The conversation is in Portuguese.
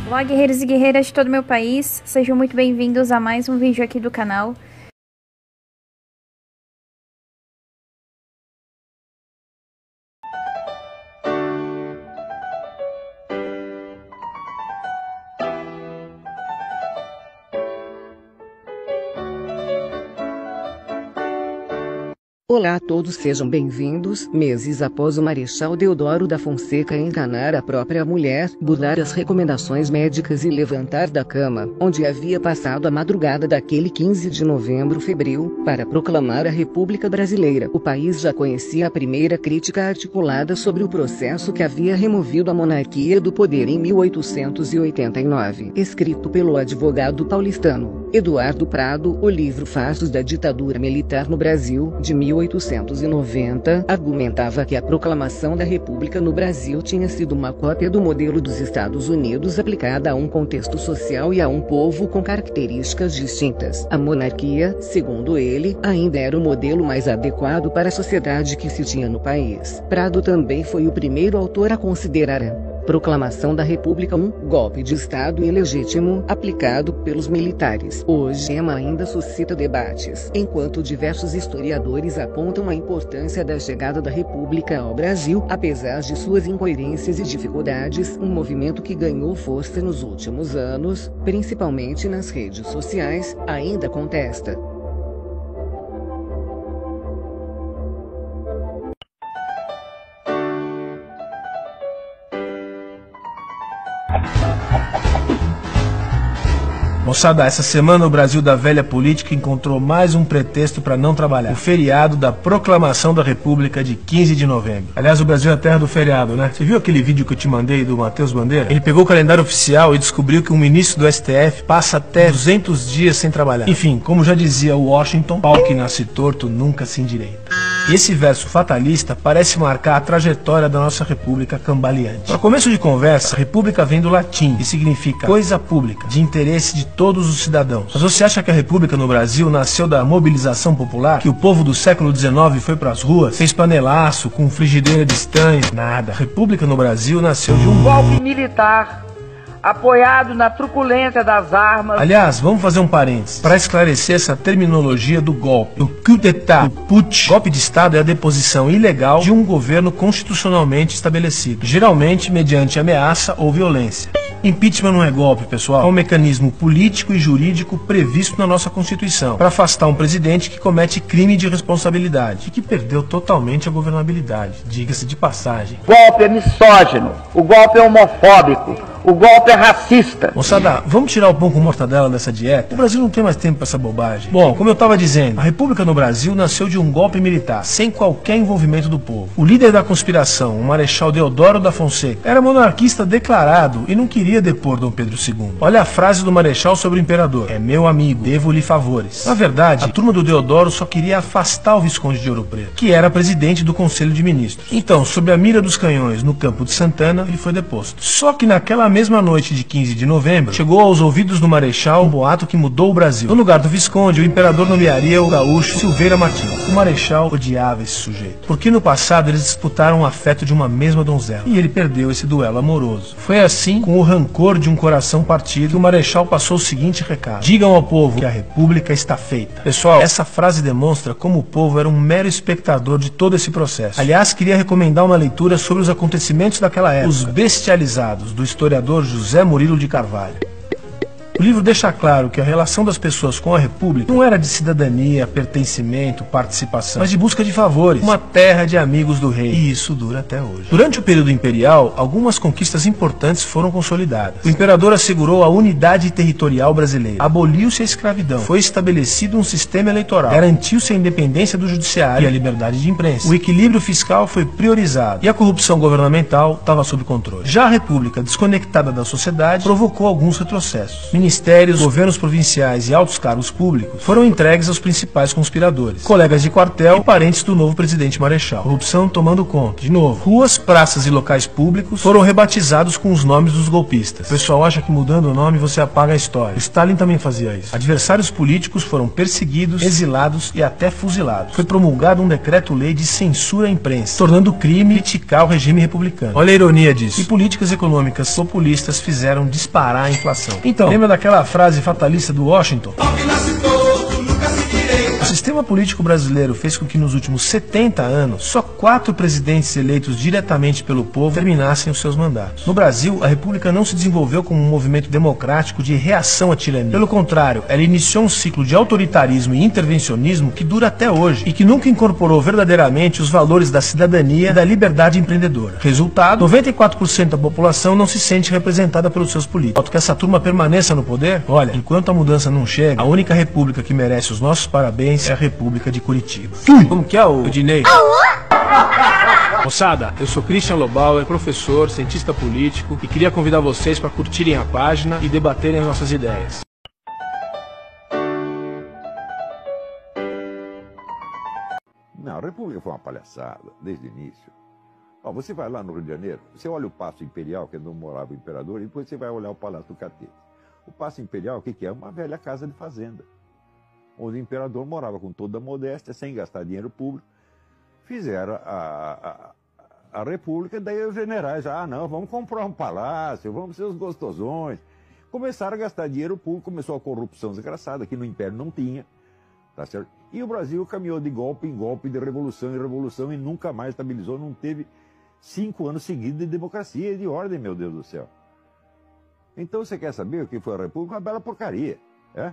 Olá, guerreiros e guerreiras de todo o meu país, sejam muito bem-vindos a mais um vídeo aqui do canal. Olá a todos, sejam bem-vindos. Meses após o Marechal Deodoro da Fonseca enganar a própria mulher, burlar as recomendações médicas e levantar da cama, onde havia passado a madrugada daquele 15 de novembro febril, para proclamar a República Brasileira, o país já conhecia a primeira crítica articulada sobre o processo que havia removido a monarquia do poder em 1889, escrito pelo advogado paulistano Eduardo Prado. O livro Fatos da Ditadura Militar no Brasil, de 1890, argumentava que a proclamação da República no Brasil tinha sido uma cópia do modelo dos Estados Unidos aplicada a um contexto social e a um povo com características distintas. A monarquia, segundo ele, ainda era o modelo mais adequado para a sociedade que se tinha no país. Prado também foi o primeiro autor a considerar a proclamação da República um golpe de Estado ilegítimo aplicado pelos militares. Hoje, o tema ainda suscita debates, enquanto diversos historiadores apontam a importância da chegada da República ao Brasil, apesar de suas incoerências e dificuldades, um movimento que ganhou força nos últimos anos, principalmente nas redes sociais, ainda contesta. Moçada, essa semana o Brasil da velha política encontrou mais um pretexto para não trabalhar. O feriado da Proclamação da República de 15 de novembro. Aliás, o Brasil é a terra do feriado, né? Você viu aquele vídeo que eu te mandei do Matheus Bandeira? Ele pegou o calendário oficial e descobriu que um ministro do STF passa até 200 dias sem trabalhar. Enfim, como já dizia Washington, pau que nasce torto nunca se endireita. E esse verso fatalista parece marcar a trajetória da nossa república cambaleante. Para começo de conversa, república vem do latim e significa coisa pública, de interesse de todos os cidadãos. Mas você acha que a república no Brasil nasceu da mobilização popular? Que o povo do século XIX foi pras ruas, fez panelaço com frigideira de estanho? Nada. A república no Brasil nasceu de um golpe militar apoiado na truculência das armas. Aliás, vamos fazer um parênteses para esclarecer essa terminologia do golpe. O coup d'état, o putsch, golpe de Estado é a deposição ilegal de um governo constitucionalmente estabelecido, geralmente mediante ameaça ou violência. Impeachment não é golpe, pessoal. É um mecanismo político e jurídico previsto na nossa Constituição para afastar um presidente que comete crime de responsabilidade e que perdeu totalmente a governabilidade, diga-se de passagem. O golpe é misógino, o golpe é homofóbico, o golpe é racista. Moçada, vamos tirar o pão com mortadela dessa dieta? O Brasil não tem mais tempo para essa bobagem. Bom, como eu estava dizendo, a República no Brasil nasceu de um golpe militar, sem qualquer envolvimento do povo. O líder da conspiração, o Marechal Deodoro da Fonseca, era monarquista declarado e não queria depor Dom Pedro II. Olha a frase do Marechal sobre o imperador: é meu amigo, devo-lhe favores. Na verdade, a turma do Deodoro só queria afastar o Visconde de Ouro Preto, que era presidente do Conselho de Ministros. Então, sob a mira dos canhões no campo de Santana, ele foi deposto. Só que naquela mesma noite de 15 de novembro, chegou aos ouvidos do Marechal um boato que mudou o Brasil. No lugar do Visconde, o imperador nomearia o gaúcho Silveira Martins. O Marechal odiava esse sujeito, porque no passado eles disputaram o afeto de uma mesma donzela, e ele perdeu esse duelo amoroso. Foi assim, com o rancor de um coração partido, que o Marechal passou o seguinte recado: digam ao povo que a República está feita. Pessoal, essa frase demonstra como o povo era um mero espectador de todo esse processo. Aliás, queria recomendar uma leitura sobre os acontecimentos daquela época, Os Bestializados, do historiador José Murilo de Carvalho. O livro deixa claro que a relação das pessoas com a República não era de cidadania, pertencimento, participação, mas de busca de favores, uma terra de amigos do rei. E isso dura até hoje. Durante o período imperial, algumas conquistas importantes foram consolidadas. O imperador assegurou a unidade territorial brasileira, aboliu-se a escravidão, foi estabelecido um sistema eleitoral, garantiu-se a independência do judiciário e a liberdade de imprensa. O equilíbrio fiscal foi priorizado e a corrupção governamental estava sob controle. Já a República, desconectada da sociedade, provocou alguns retrocessos. ministérios, governos provinciais e altos cargos públicos foram entregues aos principais conspiradores, colegas de quartel e parentes do novo presidente Marechal. Corrupção tomando conta. De novo, ruas, praças e locais públicos foram rebatizados com os nomes dos golpistas. O pessoal acha que mudando o nome você apaga a história. O Stalin também fazia isso. Adversários políticos foram perseguidos, exilados e até fuzilados. Foi promulgado um decreto-lei de censura à imprensa, tornando crime criticar o regime republicano. Olha a ironia disso. E políticas econômicas populistas fizeram disparar a inflação. Então, lembra daquela frase fatalista do Washington? O sistema político brasileiro fez com que nos últimos 70 anos, só 4 presidentes eleitos diretamente pelo povo terminassem os seus mandatos. No Brasil, a República não se desenvolveu como um movimento democrático de reação à tirania. Pelo contrário, ela iniciou um ciclo de autoritarismo e intervencionismo que dura até hoje e que nunca incorporou verdadeiramente os valores da cidadania e da liberdade empreendedora. Resultado, 94% da população não se sente representada pelos seus políticos. Falta que essa turma permaneça no poder? Olha, enquanto a mudança não chega, a única república que merece os nossos parabéns é a República de Curitiba. Como que é o Dinei? Moçada, eu sou Christian Lobauer, professor, cientista político e queria convidar vocês para curtirem a página e debaterem as nossas ideias. Não, a República foi uma palhaçada, desde o início. Ó, você vai lá no Rio de Janeiro, você olha o Paço Imperial, que é onde morava o imperador, e depois você vai olhar o Palácio do Catete. O Paço Imperial, o que é? Uma velha casa de fazenda, onde o imperador morava com toda a modéstia, sem gastar dinheiro público. Fizeram a República, daí os generais, não, vamos comprar um palácio, vamos ser os gostosões. Começaram a gastar dinheiro público, começou a corrupção desgraçada, que no Império não tinha, tá certo? E o Brasil caminhou de golpe em golpe, de revolução em revolução, e nunca mais estabilizou, não teve 5 anos seguidos de democracia e de ordem, meu Deus do céu. Então você quer saber o que foi a República? Uma bela porcaria, é?